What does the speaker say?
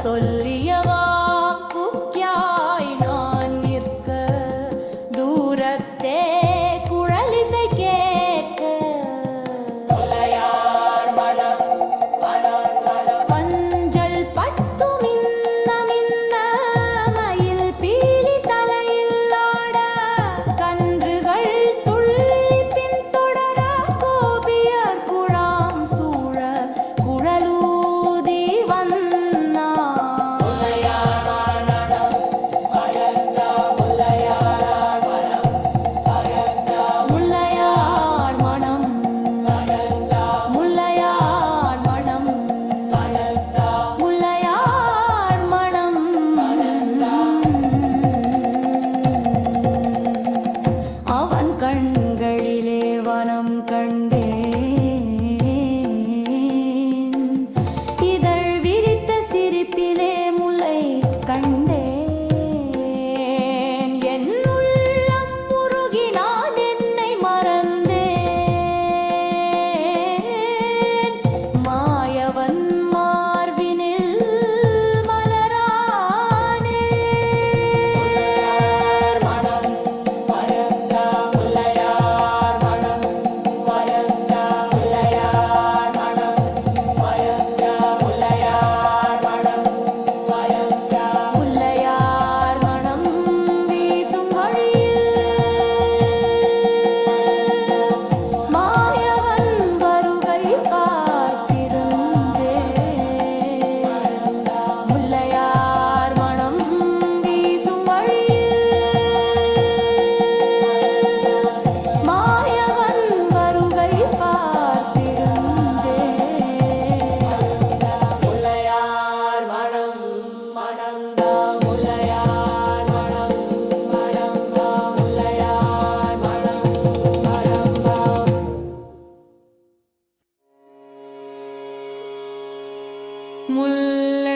சொல்லிய வாக்குக்கியாய் நான் நிற்க தூரத்தே குழலிசை கேட்க மஞ்சள் பட்டு மின்ன மின்ன மயில் பீலி தலையில் ஆட கன்றுகள் துள்ளி பின்தொடர கோபியர் குழாம் சூழ குழலூதி வந்தா முல்லையார் மனம் முல்லையார் மனம் முல்லையார் மனம் அவன் கண்களிலே வனம் கண்டேன் இதழ் விரித்த சிரிப்பிலே முல்லை கண்டேன் என் உள்ளம் உருகி நான் என்னை மறந்தேன் மாயவன் மார்பினில் மலரானே முல்லையார் மனம் வீசும் வழியில் மாயவன் வருகை பார்த்திருந்தேன் முல்லையார் மனம் வீசும் வழியில் மாயவன் வருகை பார்த்திருந்தேன் முல்லையார் மனம் மணந்தா முல்லையார் மனம் மணந்தா முல்லையார் மனம் மணந்தா முல்லை